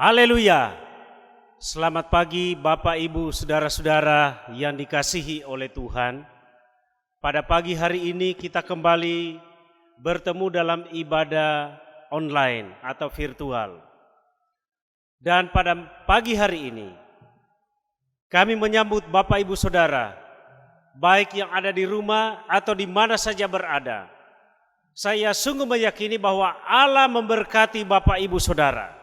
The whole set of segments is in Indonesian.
Haleluya. Selamat pagi Bapak Ibu Saudara-saudara yang dikasihi oleh Tuhan. Pada pagi hari ini kita kembali bertemu dalam ibadah online atau virtual. Dan pada pagi hari ini kami menyambut Bapak Ibu Saudara, baik yang ada di rumah atau di mana saja berada. Saya sungguh meyakini bahwa Allah memberkati Bapak Ibu Saudara.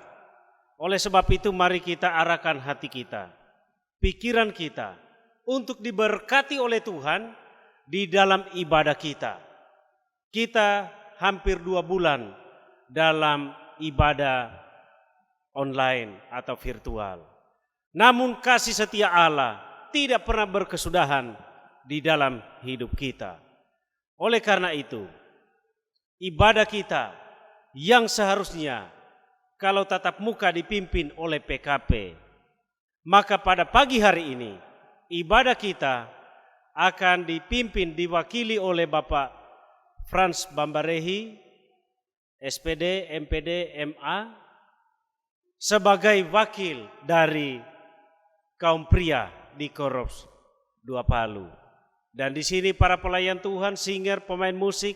Oleh sebab itu mari kita arahkan hati kita, pikiran kita untuk diberkati oleh Tuhan di dalam ibadah kita. Kita hampir 2 bulan dalam ibadah online atau virtual. Namun kasih setia Allah tidak pernah berkesudahan di dalam hidup kita. Oleh karena itu, ibadah kita yang seharusnya kalau tatap muka dipimpin oleh PKP, maka pada pagi hari ini ibadah kita akan dipimpin, diwakili oleh Bapak Frans Bambarehi, SPD, MPD, MA, sebagai wakil dari kaum pria di Korops 2 Palu. Dan di sini para pelayan Tuhan, singer, pemain musik,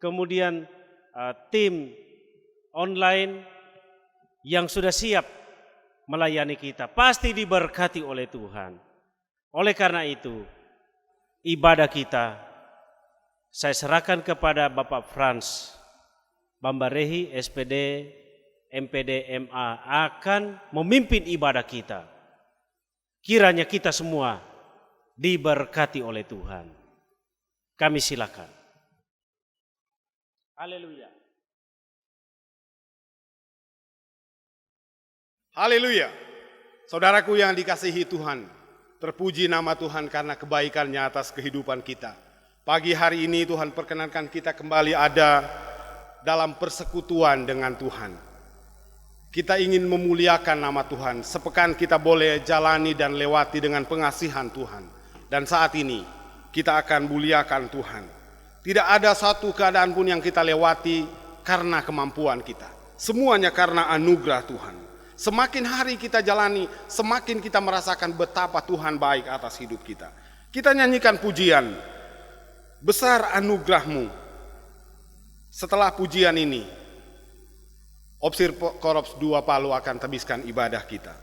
kemudian tim online yang sudah siap melayani kita, pasti diberkati oleh Tuhan. Oleh karena itu, ibadah kita saya serahkan kepada Bapak Frans Bambarehi, SPD, MPD, MA akan memimpin ibadah kita. Kiranya kita semua diberkati oleh Tuhan. Kami silakan. Haleluya. Haleluya. Saudaraku yang dikasihi Tuhan, terpuji nama Tuhan karena kebaikan-Nya atas kehidupan kita. Pagi hari ini Tuhan perkenankan kita kembali ada dalam persekutuan dengan Tuhan. Kita ingin memuliakan nama Tuhan. Sepekan kita boleh jalani dan lewati dengan pengasihan Tuhan. Dan saat ini kita akan muliakan Tuhan. Tidak ada satu keadaan pun yang kita lewati karena kemampuan kita. Semuanya karena anugerah Tuhan. Semakin hari kita jalani, semakin kita merasakan betapa Tuhan baik atas hidup kita. Kita nyanyikan pujian, besar anugerah-Mu. Setelah pujian ini, Opsir Korops 2 Palu akan habiskan ibadah kita.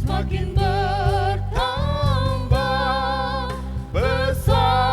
Semakin bertambah besar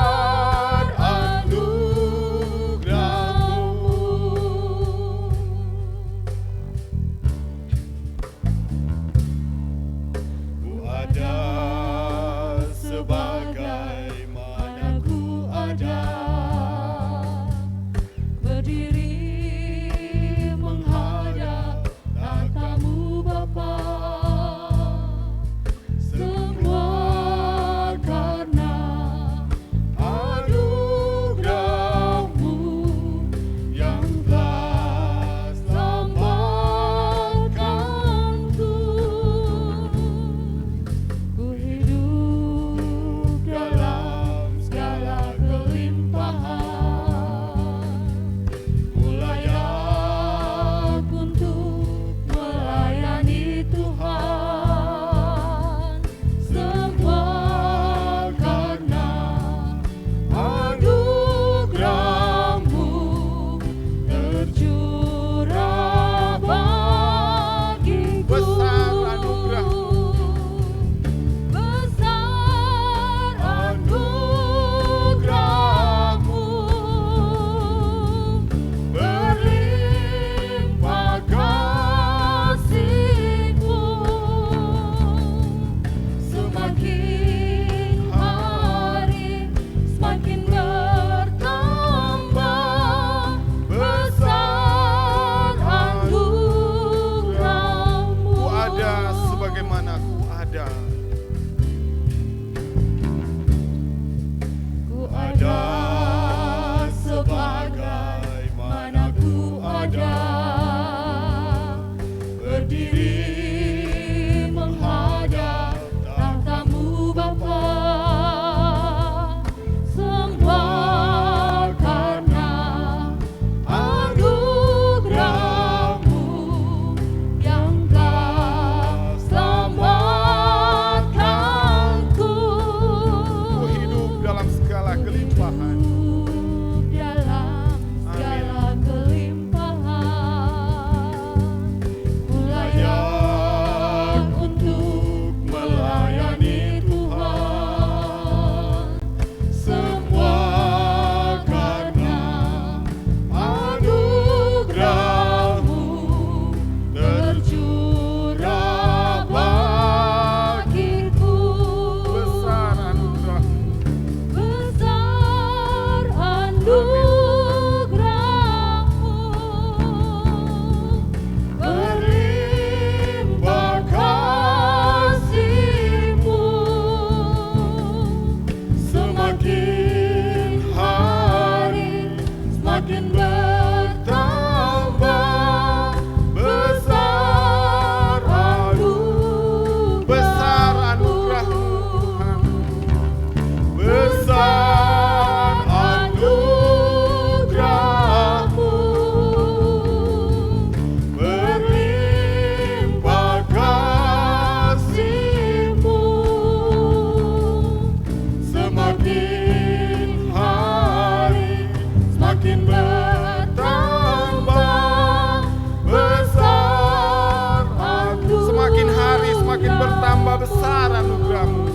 semakin bertambah besar anugerah-Mu.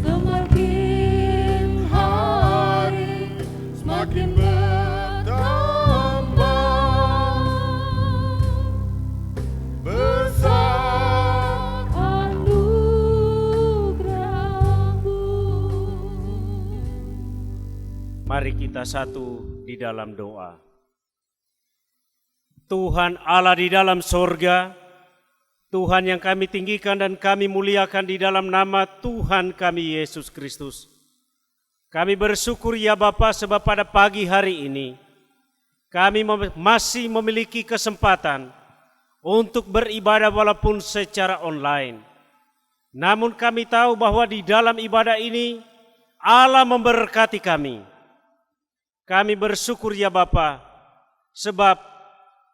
Semakin hari semakin bertambah besar anugerah-Mu. Mari kita satu di dalam doa. Tuhan Allah di dalam sorga, Tuhan yang kami tinggikan dan kami muliakan di dalam nama Tuhan kami Yesus Kristus. Kami bersyukur ya Bapa sebab pada pagi hari ini kami masih memiliki kesempatan untuk beribadah walaupun secara online. Namun kami tahu bahwa di dalam ibadah ini Allah memberkati kami. Kami bersyukur ya Bapa sebab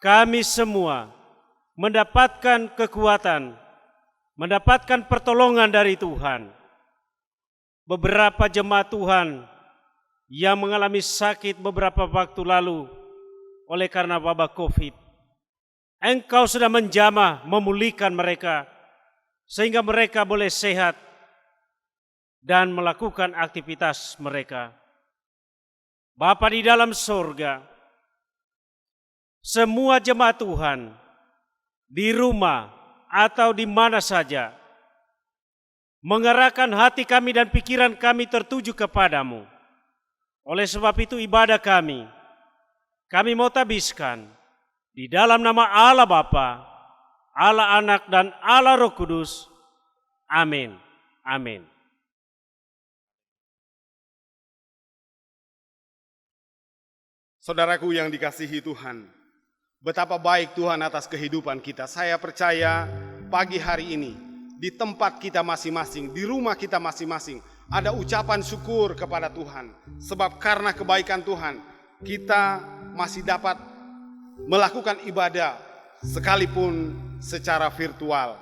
kami semua mendapatkan kekuatan, mendapatkan pertolongan dari Tuhan. Beberapa jemaat Tuhan yang mengalami sakit beberapa waktu lalu oleh karena wabah COVID, Engkau sudah menjamah memulihkan mereka sehingga mereka boleh sehat dan melakukan aktivitas mereka. Bapa di dalam sorga, semua jemaat Tuhan di rumah atau di mana saja mengarahkan hati kami dan pikiran kami tertuju kepadamu. Oleh sebab itu ibadah kami mau tabiskan di dalam nama Allah Bapa, Allah Anak dan Allah Roh Kudus. Amin. Amin. Saudaraku yang dikasihi Tuhan, betapa baik Tuhan atas kehidupan kita. Saya percaya pagi hari ini di tempat kita masing-masing, di rumah kita masing-masing, ada ucapan syukur kepada Tuhan. Sebab karena kebaikan Tuhan, kita masih dapat melakukan ibadah sekalipun secara virtual.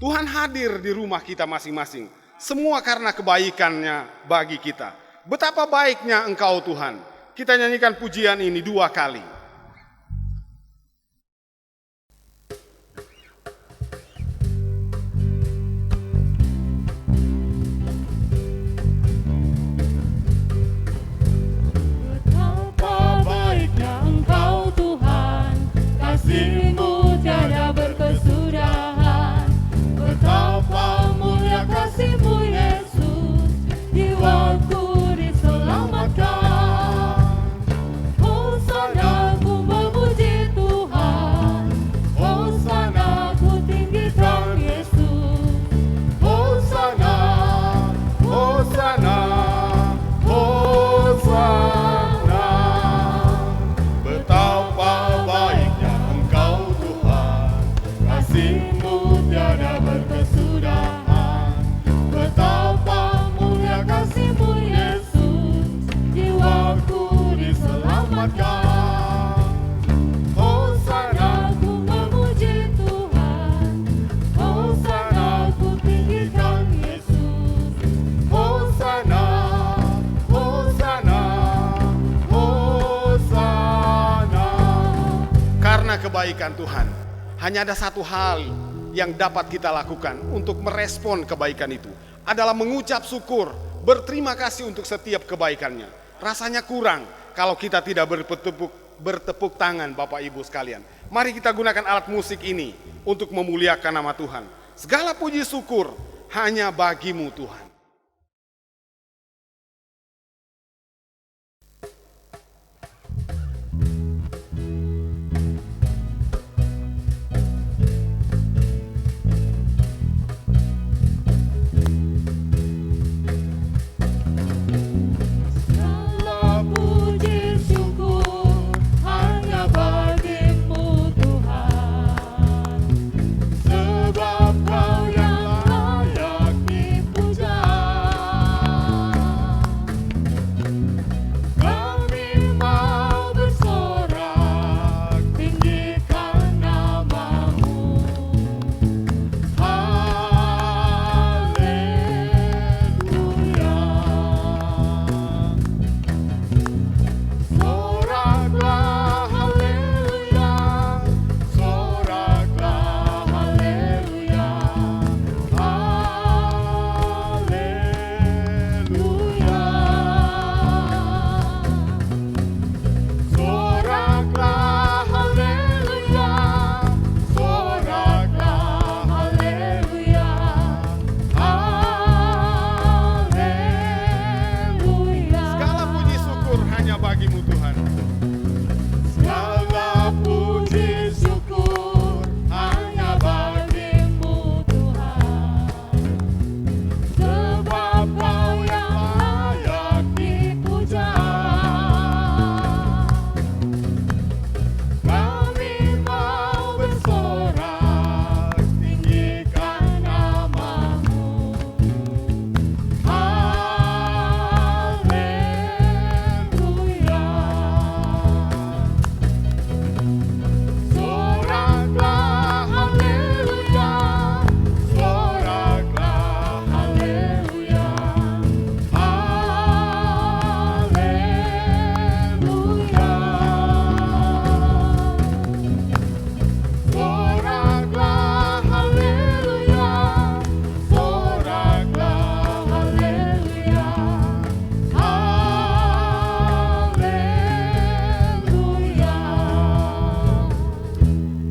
Tuhan hadir di rumah kita masing-masing. Semua karena kebaikannya bagi kita. Betapa baiknya Engkau Tuhan. Kita nyanyikan pujian ini 2 kali. Betapa baiknya Engkau Tuhan, kasih-Mu tiada berkesudahan. Betapa mulia kasih-Mu Yesus, jiwaku diselamatkan. Hosana ku memuji Tuhan, Hosana ku tinggikan Yesus. Hosana, Hosana, Hosana. Betapa baiknya Engkau Tuhan, kasih-Mu tiada berkesudahan. Betapa mulia kasih-Mu Yesus, jiwaku diselamatkan. Hosana ku memuji Tuhan, Hosana ku tinggikan Yesus. Hosana, Hosana, Hosana. Karena kebaikan Tuhan, hanya ada satu hal yang dapat kita lakukan untuk merespon kebaikan itu, adalah mengucap syukur, berterima kasih untuk setiap kebaikannya. Rasanya kurang kalau kita tidak bertepuk tangan Bapak Ibu sekalian. Mari kita gunakan alat musik ini untuk memuliakan nama Tuhan. Segala puji syukur hanya bagi-Mu Tuhan. Segala puji syukur hanya bagi-Mu Tuhan, sebab Kau yang layak dipuja.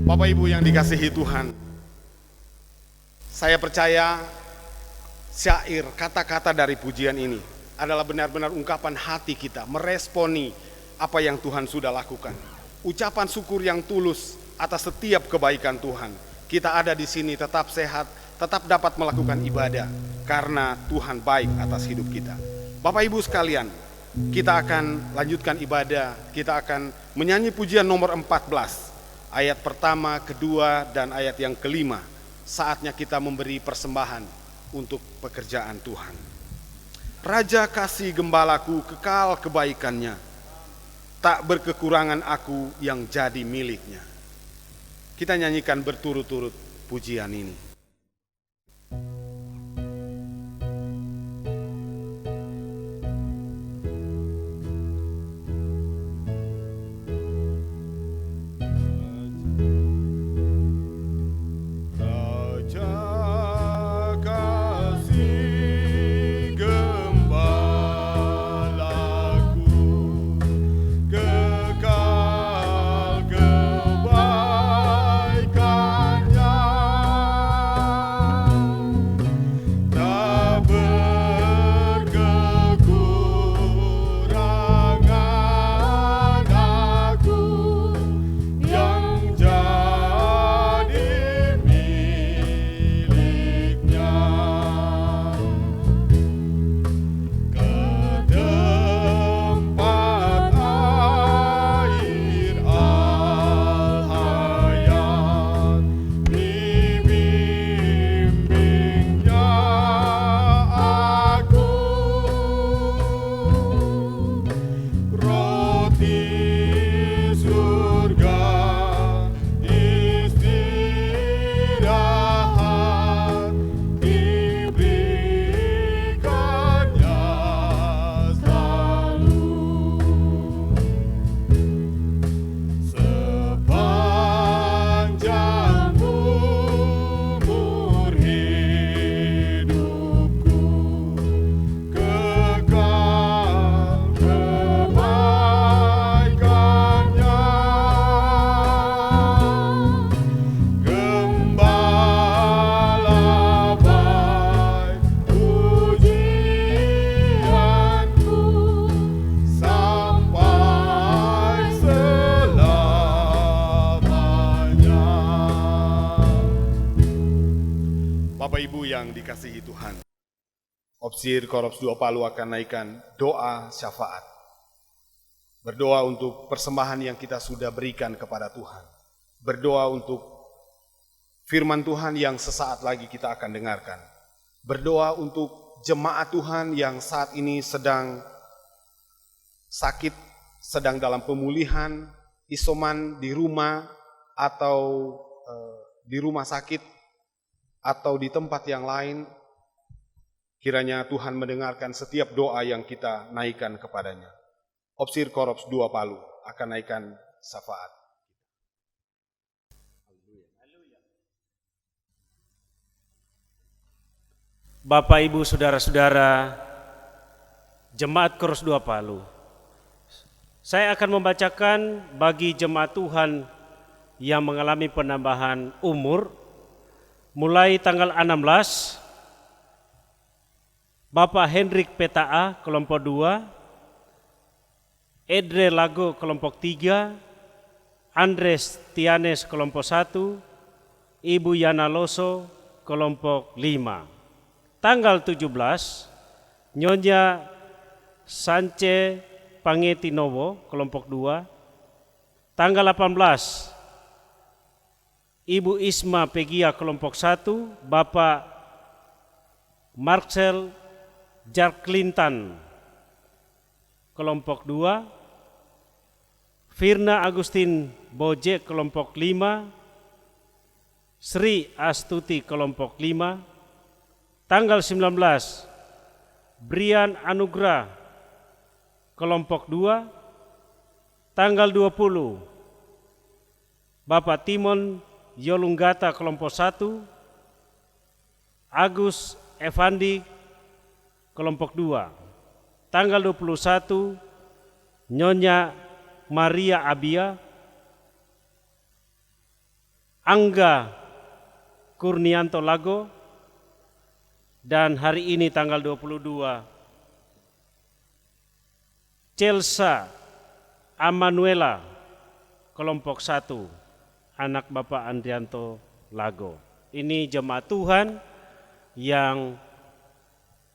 Bapak Ibu yang dikasihi Tuhan, saya percaya syair kata-kata dari pujian ini adalah benar-benar ungkapan hati kita meresponi apa yang Tuhan sudah lakukan. Ucapan syukur yang tulus atas setiap kebaikan Tuhan. Kita ada di sini tetap sehat, tetap dapat melakukan ibadah karena Tuhan baik atas hidup kita. Bapak Ibu sekalian, kita akan lanjutkan ibadah, kita akan menyanyi pujian nomor 14, ayat pertama, kedua, dan ayat yang kelima. Saatnya kita memberi persembahan untuk pekerjaan Tuhan. Raja kasih gembalaku kekal kebaikannya, tak berkekurangan aku yang jadi miliknya. Kita nyanyikan berturut-turut pujian ini. Bapak Ibu yang dikasihi Tuhan, Opsir Korps 2 Palu akan naikkan doa syafaat. Berdoa untuk persembahan yang kita sudah berikan kepada Tuhan. Berdoa untuk firman Tuhan yang sesaat lagi kita akan dengarkan. Berdoa untuk jemaat Tuhan yang saat ini sedang sakit, sedang dalam pemulihan, isoman di rumah atau di rumah sakit, atau di tempat yang lain. Kiranya Tuhan mendengarkan setiap doa yang kita naikkan kepadanya. Opsir Korps 2 Palu akan naikkan syafaat. Bapak, Ibu, Saudara-saudara, Jemaat Korps 2 Palu, saya akan membacakan bagi jemaat Tuhan yang mengalami penambahan umur, mulai tanggal 16, Bapak Hendrik PTA kelompok 2, Edre Lago kelompok 3, Andres Tianes kelompok 1, Ibu Yana Loso kelompok 5. Tanggal 17, Nyonya Sance Pangetinowo kelompok 2. Tanggal 18, Ibu Isma Pegia kelompok 1, Bapak Marcel Jarklintan kelompok 2, Firna Agustin Boje kelompok 5, Sri Astuti kelompok 5. Tanggal 19, Brian Anugrah kelompok 2. Tanggal 20, Bapak Timon Yolunggata kelompok 1, Agus Evandi kelompok 2. Tanggal 21, Nyonya Maria Abia. Angga Kurnianto Lago, dan hari ini tanggal 22 Celsa Amanuela kelompok 1, anak Bapak Andrianto Lago. Ini jemaat Tuhan yang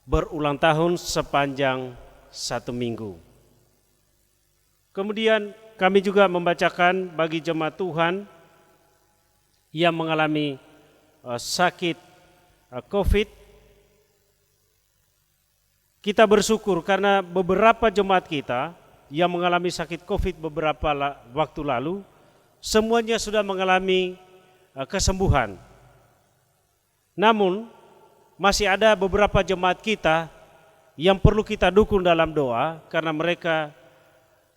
berulang tahun sepanjang 1 minggu. Kemudian kami juga membacakan bagi jemaat Tuhan yang mengalami sakit COVID. Kita bersyukur karena beberapa jemaat kita yang mengalami sakit COVID beberapa waktu lalu, semuanya sudah mengalami kesembuhan. Namun masih ada beberapa jemaat kita yang perlu kita dukung dalam doa karena mereka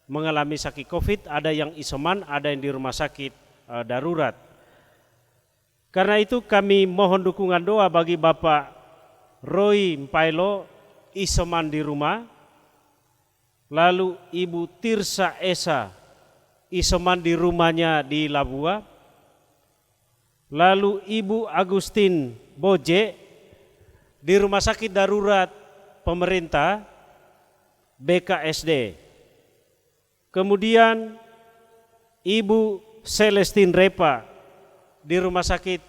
mengalami sakit COVID, ada yang isoman, ada yang di rumah sakit darurat. Karena itu kami mohon dukungan doa bagi Bapak Roy Mpailo, isoman di rumah. Lalu Ibu Tirsa Esa, isoman di rumahnya di Labua. Lalu Ibu Agustin Boje di rumah sakit darurat pemerintah BKSD. Kemudian Ibu Celestine Repa di rumah sakit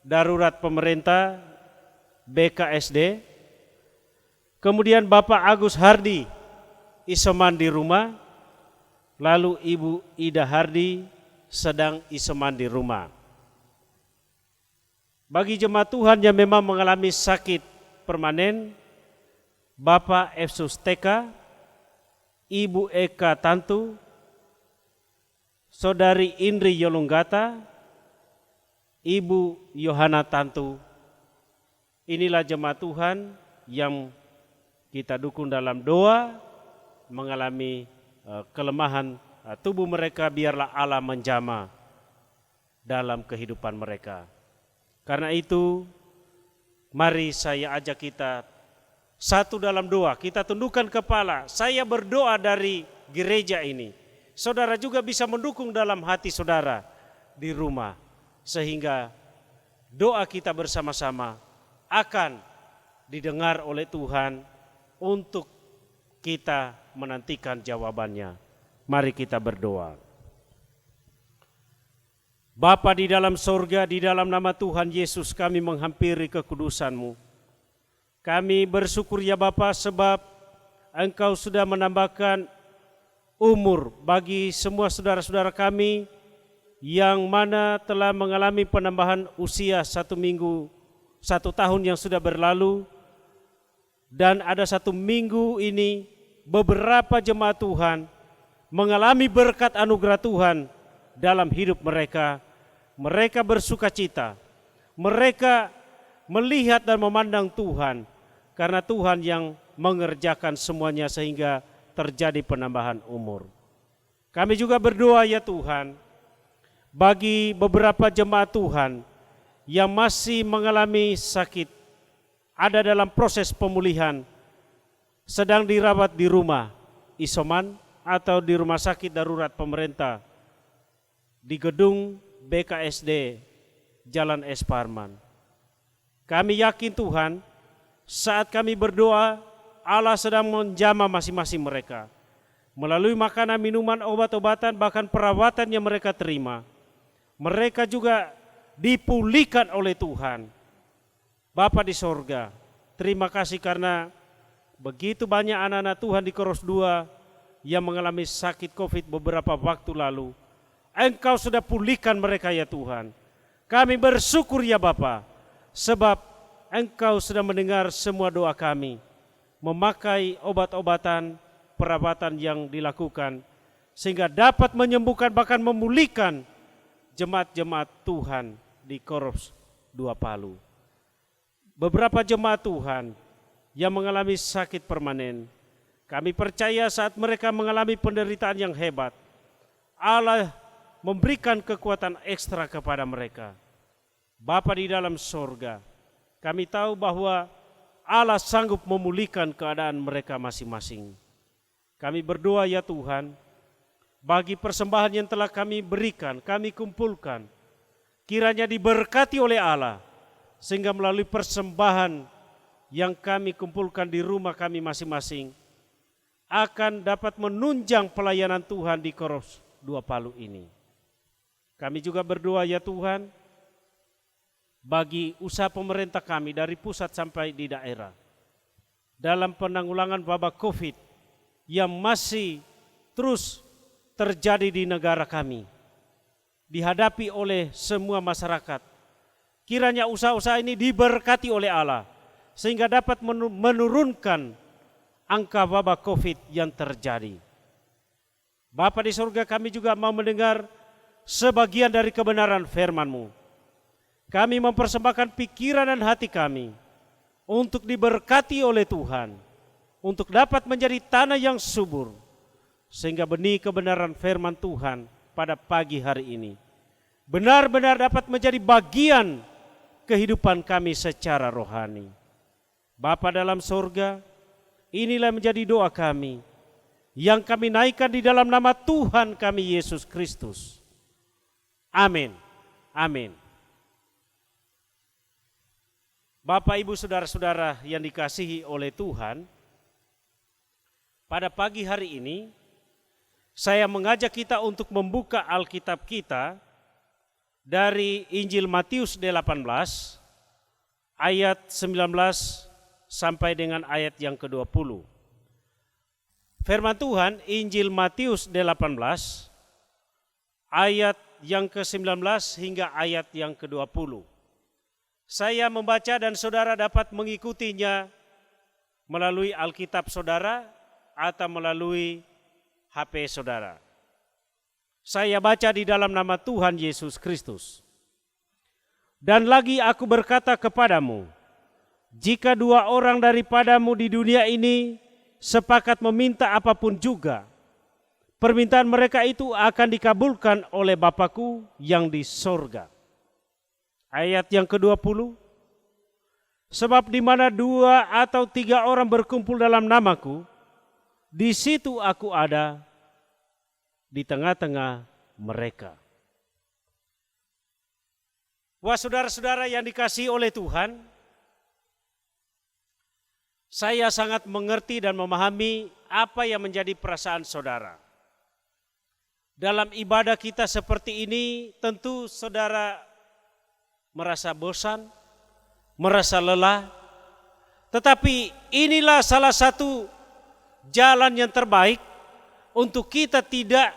darurat pemerintah BKSD. Kemudian Bapak Agus Hardi isoman di rumah. Lalu Ibu Ida Hardi sedang isoman di rumah. Bagi jemaat Tuhan yang memang mengalami sakit permanen, Bapak Efsus TK, Ibu Eka Tantu, Saudari Indri Yolunggata, Ibu Yohana Tantu. Inilah jemaat Tuhan yang kita dukung dalam doa, mengalami kelemahan tubuh mereka, biarlah Allah menjamah dalam kehidupan mereka. Karena itu mari saya ajak kita satu dalam doa, kita tundukkan kepala. Saya berdoa dari gereja ini, saudara juga bisa mendukung dalam hati saudara di rumah, sehingga doa kita bersama-sama akan didengar oleh Tuhan untuk kita menantikan jawabannya. Mari kita berdoa. Bapa di dalam sorga, di dalam nama Tuhan Yesus kami menghampiri kekudusan-Mu. Kami bersyukur ya Bapa sebab Engkau sudah menambahkan umur bagi semua saudara-saudara kami yang mana telah mengalami penambahan usia 1 minggu, 1 tahun yang sudah berlalu. Dan ada 1 minggu ini beberapa jemaat Tuhan mengalami berkat anugerah Tuhan dalam hidup mereka. Mereka bersuka cita, mereka melihat dan memandang Tuhan, karena Tuhan yang mengerjakan semuanya sehingga terjadi penambahan umur. Kami juga berdoa ya Tuhan, bagi beberapa jemaat Tuhan yang masih mengalami sakit, ada dalam proses pemulihan, sedang dirawat di rumah, isoman atau di rumah sakit darurat pemerintah, di gedung BKSD Jalan S. Parman. Kami yakin Tuhan, saat kami berdoa, Allah sedang menjamah masing-masing mereka. Melalui makanan, minuman, obat-obatan, bahkan perawatan yang mereka terima. Mereka juga dipulihkan oleh Tuhan. Bapa di sorga, terima kasih karena begitu banyak anak-anak Tuhan di Koros 2 yang mengalami sakit COVID beberapa waktu lalu. Engkau sudah pulihkan mereka ya Tuhan. Kami bersyukur ya Bapa, sebab Engkau sudah mendengar semua doa kami. Memakai obat-obatan, perawatan yang dilakukan, sehingga dapat menyembuhkan bahkan memulihkan jemaat-jemaat Tuhan di Koros 2 Palu. Beberapa jemaat Tuhan yang mengalami sakit permanen, kami percaya saat mereka mengalami penderitaan yang hebat, Allah memberikan kekuatan ekstra kepada mereka. Bapa di dalam sorga, kami tahu bahwa Allah sanggup memulihkan keadaan mereka masing-masing. Kami berdoa ya Tuhan, bagi persembahan yang telah kami berikan, kami kumpulkan, kiranya diberkati oleh Allah, sehingga melalui persembahan yang kami kumpulkan di rumah kami masing-masing akan dapat menunjang pelayanan Tuhan di Koros 2 Palu ini. Kami juga berdoa ya Tuhan, bagi usaha pemerintah kami dari pusat sampai di daerah dalam penanggulangan wabah COVID yang masih terus terjadi di negara kami, dihadapi oleh semua masyarakat. Kiranya usaha-usaha ini diberkati oleh Allah, sehingga dapat menurunkan angka wabah COVID yang terjadi. Bapa di surga, kami juga mau mendengar sebagian dari kebenaran firman-Mu. Kami mempersembahkan pikiran dan hati kami untuk diberkati oleh Tuhan, untuk dapat menjadi tanah yang subur, sehingga benih kebenaran firman Tuhan pada pagi hari ini benar-benar dapat menjadi bagian kehidupan kami secara rohani. Bapa dalam surga, inilah menjadi doa kami yang kami naikkan di dalam nama Tuhan kami Yesus Kristus. Amin. Amin. Bapak, Ibu, saudara-saudara yang dikasihi oleh Tuhan, pada pagi hari ini saya mengajak kita untuk membuka Alkitab kita dari Injil Matius 18 ayat 19 sampai dengan ayat yang ke-20. Firman Tuhan Injil Matius 18 ayat yang ke-19 hingga ayat yang ke-20. Saya membaca dan saudara dapat mengikutinya melalui Alkitab saudara atau melalui HP saudara. Saya baca di dalam nama Tuhan Yesus Kristus. Dan lagi aku berkata kepadamu, jika 2 orang daripadamu di dunia ini sepakat meminta apapun juga, permintaan mereka itu akan dikabulkan oleh Bapa-Ku yang di sorga. Ayat yang ke-20, sebab di mana 2 atau 3 orang berkumpul dalam namaku, di situ aku ada di tengah-tengah mereka. Wah, saudara-saudara yang dikasihi oleh Tuhan, saya sangat mengerti dan memahami apa yang menjadi perasaan saudara. Dalam ibadah kita seperti ini, tentu saudara merasa bosan, merasa lelah, tetapi inilah salah satu jalan yang terbaik untuk kita tidak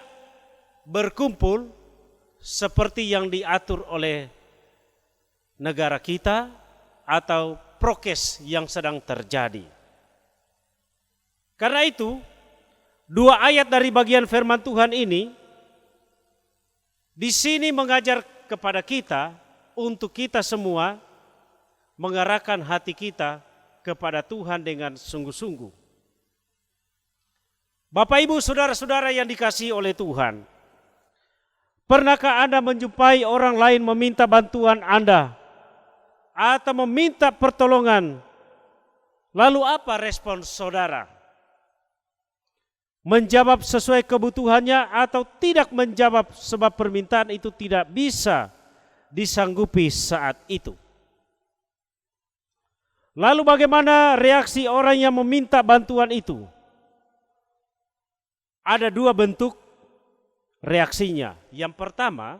berkumpul seperti yang diatur oleh negara kita atau prokes yang sedang terjadi. Karena itu, 2 ayat dari bagian firman Tuhan ini di sini mengajar kepada kita untuk kita semua mengarahkan hati kita kepada Tuhan dengan sungguh-sungguh. Bapak, Ibu, saudara-saudara yang dikasihi oleh Tuhan, pernahkah Anda menjumpai orang lain meminta bantuan Anda atau meminta pertolongan? Lalu apa respon saudara? Menjawab sesuai kebutuhannya atau tidak menjawab sebab permintaan itu tidak bisa disanggupi saat itu? Lalu bagaimana reaksi orang yang meminta bantuan itu? Ada 2 bentuk reaksinya. Yang pertama,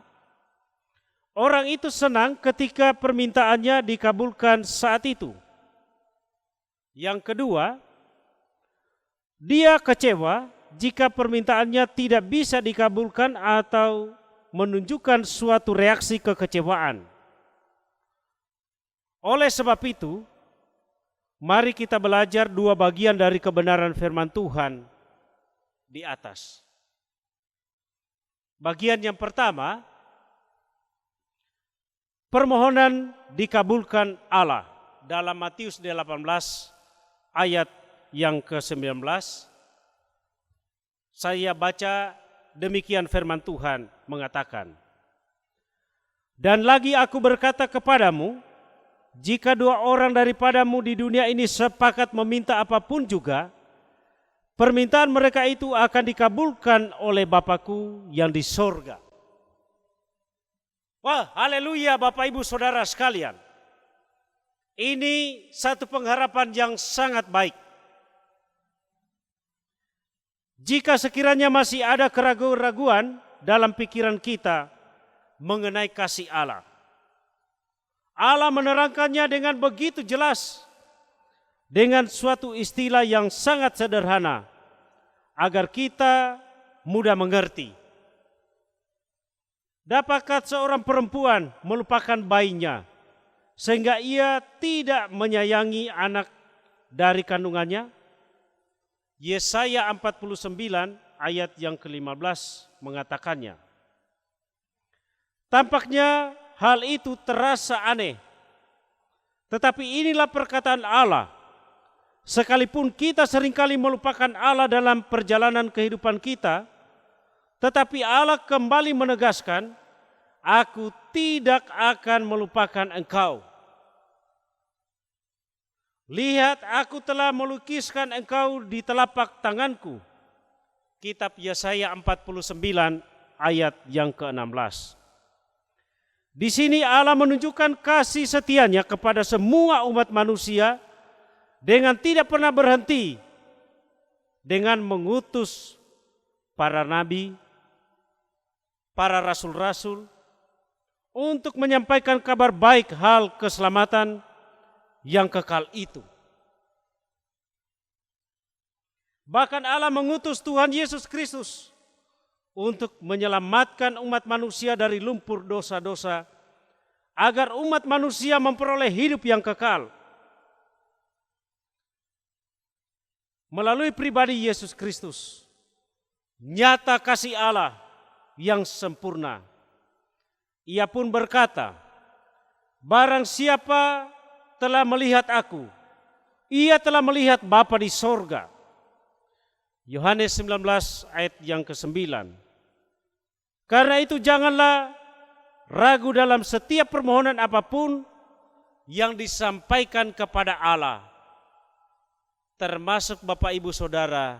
orang itu senang ketika permintaannya dikabulkan saat itu. Yang kedua, dia kecewa jika permintaannya tidak bisa dikabulkan atau menunjukkan suatu reaksi kekecewaan. Oleh sebab itu, mari kita belajar 2 bagian dari kebenaran firman Tuhan di atas. Bagian yang pertama, permohonan dikabulkan Allah dalam Matius 18 ayat yang ke-19. Saya baca demikian firman Tuhan mengatakan, dan lagi aku berkata kepadamu, jika 2 orang daripadamu di dunia ini sepakat meminta apapun juga, permintaan mereka itu akan dikabulkan oleh Bapa-Ku yang di sorga. Wah, haleluya Bapak Ibu Saudara sekalian. Ini satu pengharapan yang sangat baik. Jika sekiranya masih ada keraguan-raguan dalam pikiran kita mengenai kasih Allah, Allah menerangkannya dengan begitu jelas, dengan suatu istilah yang sangat sederhana, agar kita mudah mengerti. Dapatkah seorang perempuan melupakan bayinya sehingga ia tidak menyayangi anak dari kandungannya? Yesaya 49 ayat yang ke-15 mengatakannya. Tampaknya hal itu terasa aneh, tetapi inilah perkataan Allah. Sekalipun kita seringkali melupakan Allah dalam perjalanan kehidupan kita, tetapi Allah kembali menegaskan, "Aku tidak akan melupakan engkau. Lihat, aku telah melukiskan engkau di telapak tanganku." Kitab Yesaya 49 ayat yang ke-16. Di sini Allah menunjukkan kasih setianya kepada semua umat manusia dengan tidak pernah berhenti, dengan mengutus para nabi, para rasul-rasul untuk menyampaikan kabar baik hal keselamatan yang kekal itu. Bahkan Allah mengutus Tuhan Yesus Kristus untuk menyelamatkan umat manusia dari lumpur dosa-dosa, agar umat manusia memperoleh hidup yang kekal. Melalui pribadi Yesus Kristus, nyata kasih Allah yang sempurna. Ia pun berkata, "Barang siapa telah melihat aku, ia telah melihat Bapa di sorga." Yohanes 19 ayat yang ke-9. Karena itu janganlah ragu dalam setiap permohonan apapun yang disampaikan kepada Allah, termasuk Bapak Ibu Saudara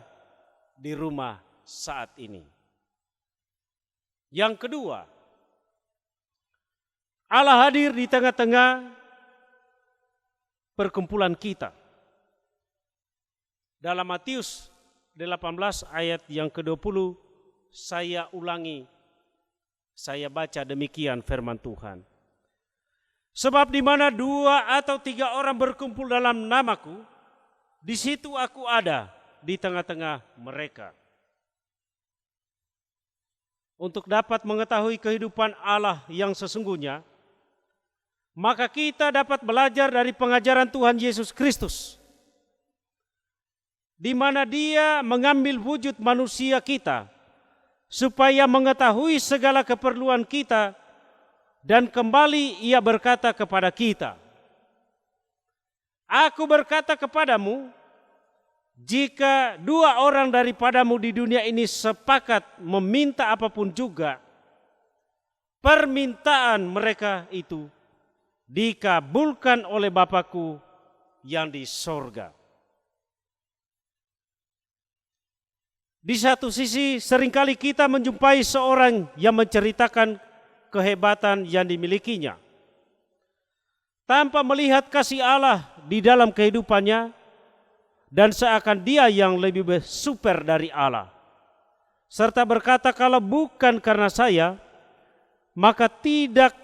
di rumah saat ini. Yang kedua, Allah hadir di tengah-tengah perkumpulan kita. Dalam Matius 18 ayat yang ke-20, saya ulangi, saya baca demikian firman Tuhan. "Sebab di mana 2 atau 3 orang berkumpul dalam namaku, di situ aku ada di tengah-tengah mereka." Untuk dapat mengetahui kehidupan Allah yang sesungguhnya, maka kita dapat belajar dari pengajaran Tuhan Yesus Kristus, di mana Dia mengambil wujud manusia kita supaya mengetahui segala keperluan kita, dan kembali Ia berkata kepada kita, "Aku berkata kepadamu, jika 2 orang daripadamu di dunia ini sepakat meminta apapun juga, permintaan mereka itu dikabulkan oleh Bapa-Ku yang di sorga." Di satu sisi seringkali kita menjumpai seorang yang menceritakan kehebatan yang dimilikinya, tanpa melihat kasih Allah di dalam kehidupannya, dan seakan dia yang lebih super dari Allah, serta berkata, "Kalau bukan karena saya, maka tidak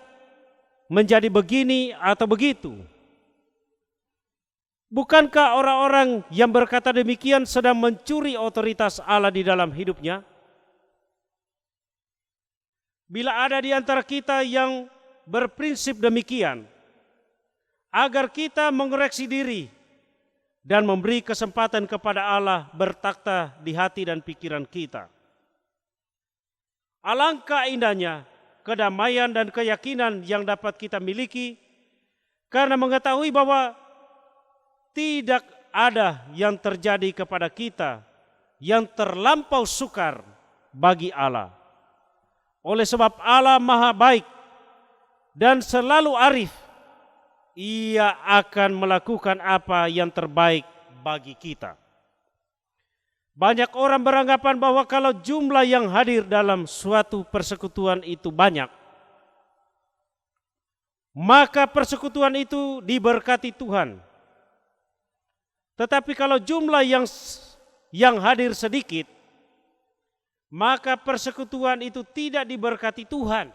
menjadi begini atau begitu." Bukankah orang-orang yang berkata demikian sedang mencuri otoritas Allah di dalam hidupnya? Bila ada di antara kita yang berprinsip demikian, agar kita mengoreksi diri dan memberi kesempatan kepada Allah bertakhta di hati dan pikiran kita. Alangkah indahnya kedamaian dan keyakinan yang dapat kita miliki karena mengetahui bahwa tidak ada yang terjadi kepada kita yang terlampau sukar bagi Allah. Oleh sebab Allah Maha Baik dan selalu arif, Ia akan melakukan apa yang terbaik bagi kita. Banyak orang beranggapan bahwa kalau jumlah yang hadir dalam suatu persekutuan itu banyak, maka persekutuan itu diberkati Tuhan. Tetapi kalau jumlah yang hadir sedikit, maka persekutuan itu tidak diberkati Tuhan.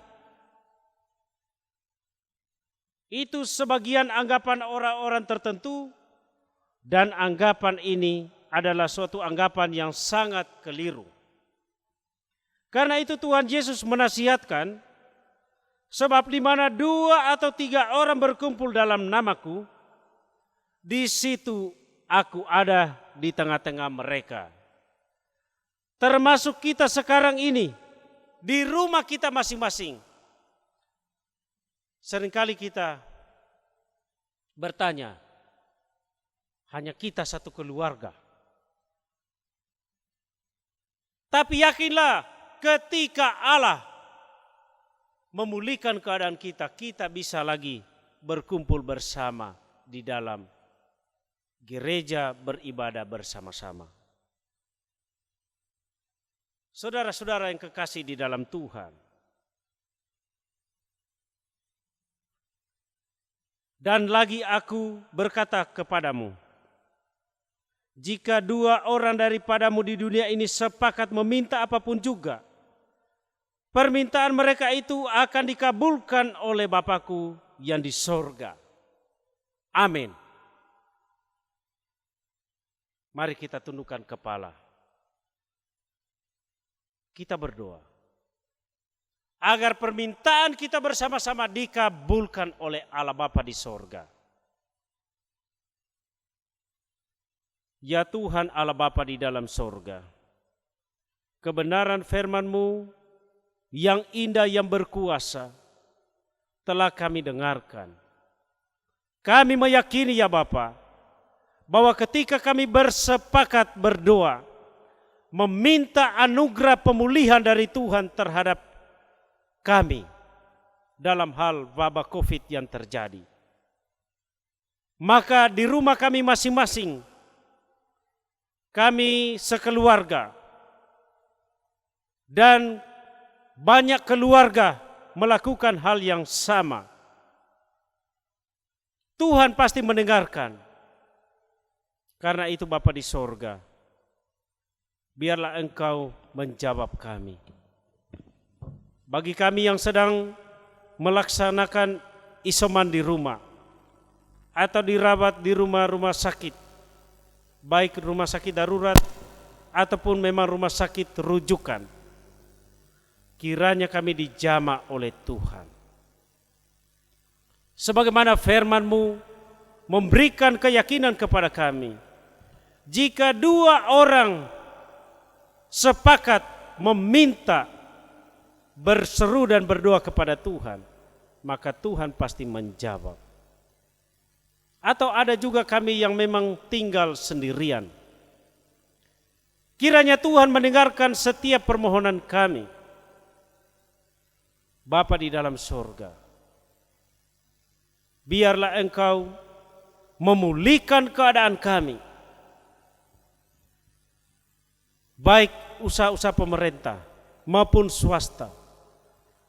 Itu sebagian anggapan orang-orang tertentu, dan anggapan ini adalah suatu anggapan yang sangat keliru. Karena itu Tuhan Yesus menasihatkan, sebab di mana 2 atau 3 orang berkumpul dalam namaku, di situ aku ada di tengah-tengah mereka. Termasuk kita sekarang ini, di rumah kita masing-masing. Seringkali kita bertanya, hanya kita satu keluarga. Tapi yakinlah, ketika Allah memulihkan keadaan kita, kita bisa lagi berkumpul bersama di dalam gereja, beribadah bersama-sama. Saudara-saudara yang kekasih di dalam Tuhan, dan lagi aku berkata kepadamu, jika 2 orang daripadamu di dunia ini sepakat meminta apapun juga, permintaan mereka itu akan dikabulkan oleh Bapa-Ku yang di sorga. Amin. Mari kita tundukkan kepala. Kita berdoa agar permintaan kita bersama-sama dikabulkan oleh Allah Bapa di sorga. Ya Tuhan Allah Bapa di dalam sorga, kebenaran firman-Mu yang indah, yang berkuasa telah kami dengarkan. Kami meyakini ya Bapa, bahwa ketika kami bersepakat berdoa, meminta anugerah pemulihan dari Tuhan terhadap kami dalam hal wabah COVID yang terjadi, maka di rumah kami masing-masing, kami sekeluarga dan banyak keluarga melakukan hal yang sama, Tuhan pasti mendengarkan. Karena itu Bapa di sorga, biarlah Engkau menjawab kami. Bagi kami yang sedang melaksanakan isoman di rumah atau dirawat di rumah-rumah sakit, baik rumah sakit darurat ataupun memang rumah sakit rujukan, kiranya kami dijamah oleh Tuhan. Sebagaimana firman-Mu memberikan keyakinan kepada kami, jika 2 orang sepakat meminta, berseru dan berdoa kepada Tuhan, maka Tuhan pasti menjawab. Atau ada juga kami yang memang tinggal sendirian, kiranya Tuhan mendengarkan setiap permohonan kami. Bapa di dalam surga, biarlah Engkau memulihkan keadaan kami, baik usaha-usaha pemerintah maupun swasta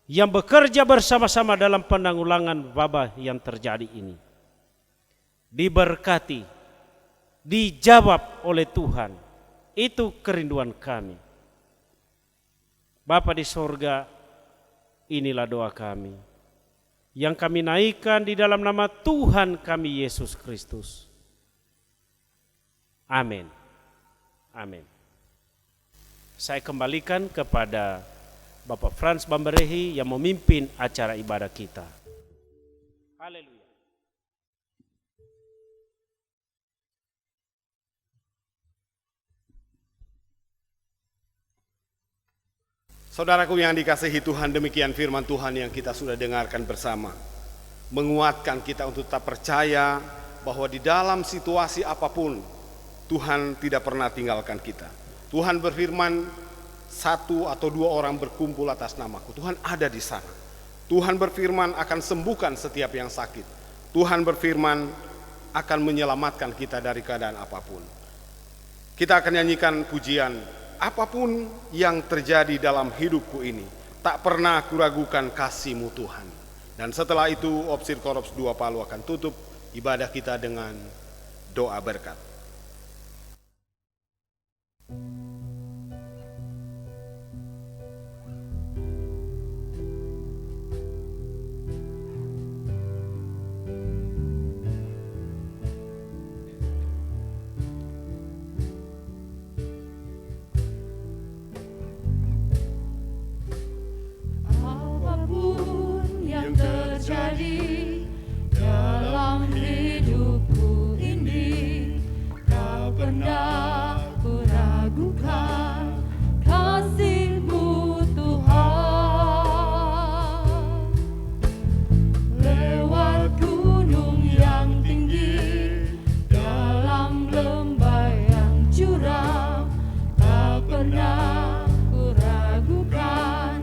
yang bekerja bersama-sama dalam penanggulangan wabah yang terjadi ini. Diberkati, dijawab oleh Tuhan. Itu kerinduan kami. Bapa di sorga, inilah doa kami yang kami naikkan di dalam nama Tuhan kami Yesus Kristus. Amin. Amin. Saya kembalikan kepada Bapak Frans Bamberehi yang memimpin acara ibadah kita. Haleluya. Saudaraku yang dikasihi Tuhan, demikian firman Tuhan yang kita sudah dengarkan bersama, menguatkan kita untuk tetap percaya bahwa di dalam situasi apapun Tuhan tidak pernah tinggalkan kita. Tuhan berfirman, 1 atau 2 orang berkumpul atas namaku, Tuhan ada di sana. Tuhan berfirman akan sembuhkan setiap yang sakit. Tuhan berfirman akan menyelamatkan kita dari keadaan apapun. Kita akan nyanyikan pujian, apapun yang terjadi dalam hidupku ini, tak pernah kuragukan kasih-Mu Tuhan. Dan setelah itu Opsir Korops 2 Palu akan tutup ibadah kita dengan doa berkat. Apapun yang terjadi dalam hidupku ini, tak pernah ku ragukan kasih-Mu Tuhan. Lewat gunung yang tinggi, dalam lembah yang curam, tak pernah ku ragukan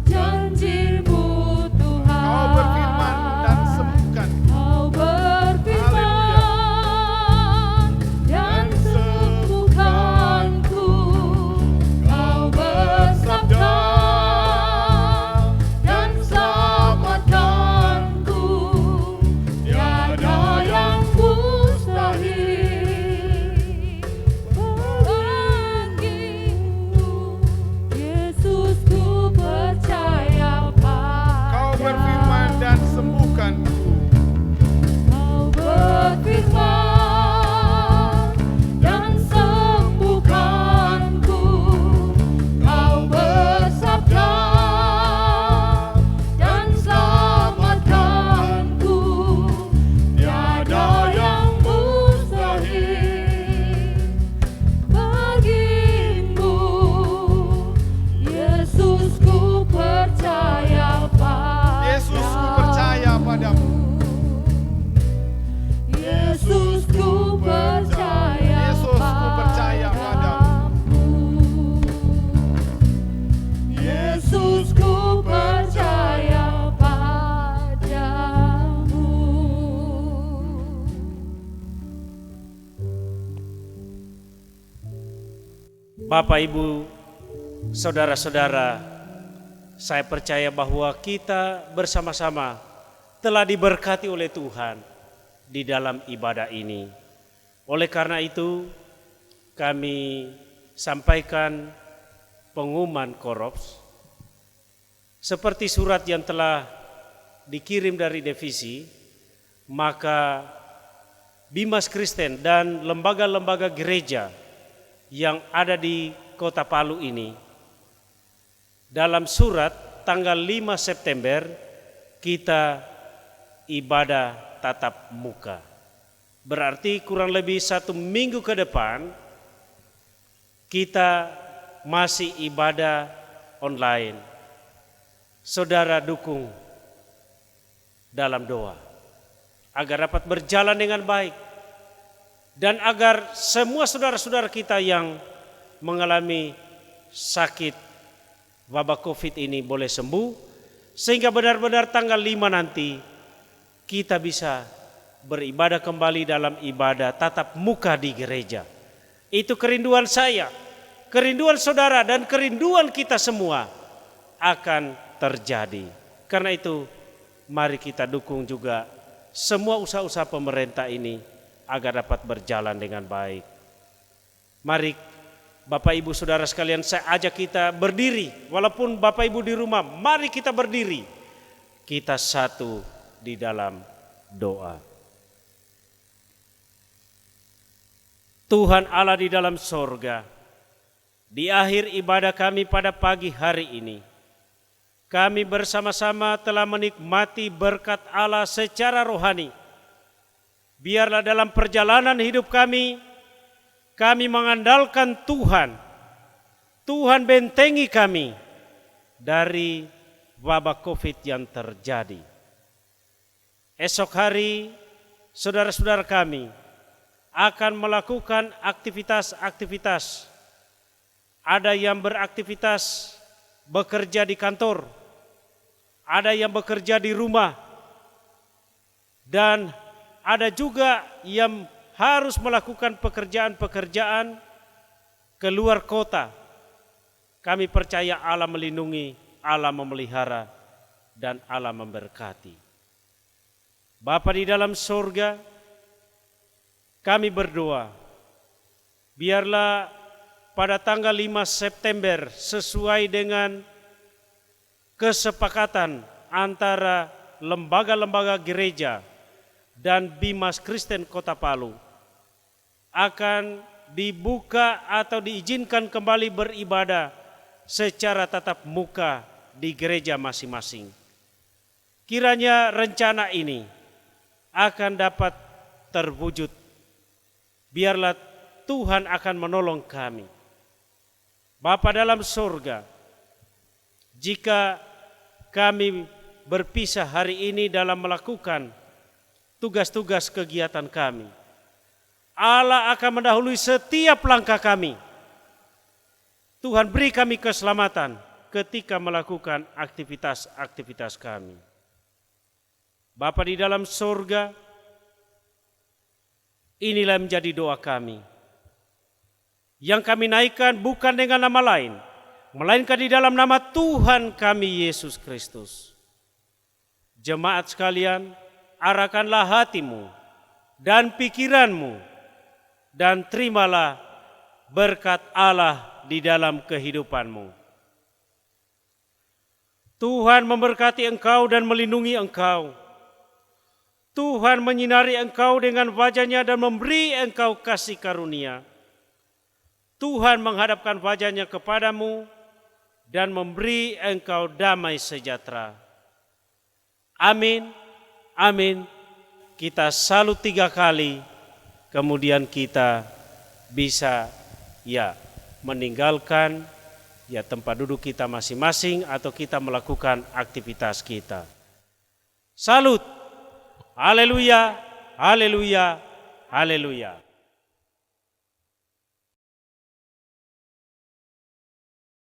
janji-Mu Tuhan. Kau berfirman dan sembuhkan. Kau berfirman dan sembuhkanku. Kau bersabda dan selamatkanku. Tiada yang mustahil bagimu, Yesus, ku percaya Kau berfirman dan sembuhkanku. Kau berfirman dan sembuhkanku. Kau bersabda dan selamatkanku. Tiada yang mustahil bagimu, Yesus, ku percaya Yesus, ku percaya padamu. Yesus, ku percaya Yesus, ku percaya padamu. Yesus, ku percaya padamu. Bapak, Ibu, saudara-saudara, saya percaya bahwa kita bersama-sama telah diberkati oleh Tuhan di dalam ibadah ini. Oleh karena itu, kami sampaikan pengumuman Korops seperti surat yang telah dikirim dari divisi, maka Bimas Kristen dan lembaga-lembaga gereja yang ada di Kota Palu ini, dalam surat tanggal 5 September kita ibadah tatap muka. Berarti kurang lebih 1 minggu ke depan kita masih ibadah online. Saudara dukung dalam doa agar dapat berjalan dengan baik, dan agar semua saudara-saudara kita yang mengalami sakit wabah COVID ini boleh sembuh, sehingga benar-benar tanggal 5 nanti kita bisa beribadah kembali dalam ibadah tatap muka di gereja. Itu kerinduan saya, kerinduan saudara, dan kerinduan kita semua akan terjadi. Karena itu mari kita dukung juga semua usaha-usaha pemerintah ini agar dapat berjalan dengan baik. Mari Bapak Ibu Saudara sekalian, saya ajak kita berdiri. Walaupun Bapak Ibu di rumah, mari kita berdiri. Kita satu di dalam doa. Tuhan Allah di dalam sorga, di akhir ibadah kami pada pagi hari ini, kami bersama-sama telah menikmati berkat Allah secara rohani. Biarlah dalam perjalanan hidup kami mengandalkan Tuhan. Tuhan bentengi kami dari wabah COVID yang terjadi. Esok hari saudara-saudara kami akan melakukan aktivitas-aktivitas. Ada yang beraktivitas bekerja di kantor, ada yang bekerja di rumah, dan ada juga yang harus melakukan pekerjaan-pekerjaan keluar kota. Kami percaya Allah melindungi, Allah memelihara. dan Allah memberkati. Bapa di dalam surga, kami berdoa, biarlah pada tanggal 5 September sesuai dengan kesepakatan antara lembaga-lembaga gereja dan Bimas Kristen Kota Palu akan dibuka atau diizinkan kembali beribadah secara tatap muka di gereja masing-masing. Kiranya rencana ini akan dapat terwujud. Biarlah Tuhan akan menolong kami. Bapa dalam surga, jika kami berpisah hari ini dalam melakukan tugas-tugas kegiatan kami, Allah akan mendahului setiap langkah kami. Tuhan beri kami keselamatan ketika melakukan aktivitas-aktivitas kami. Bapa di dalam surga, inilah menjadi doa kami. Yang kami naikkan bukan dengan nama lain, melainkan di dalam nama Tuhan kami Yesus Kristus. Jemaat sekalian, arahkanlah hatimu dan pikiranmu dan terimalah berkat Allah di dalam kehidupanmu. Tuhan memberkati engkau dan melindungi engkau. Tuhan menyinari engkau dengan wajah-Nya dan memberi engkau kasih karunia. Tuhan menghadapkan wajah-Nya kepadamu dan memberi engkau damai sejahtera. Amin, amin. Kita salut 3 kali, kemudian kita bisa meninggalkan tempat duduk kita masing-masing atau kita melakukan aktivitas kita. Salut, haleluya, haleluya, haleluya.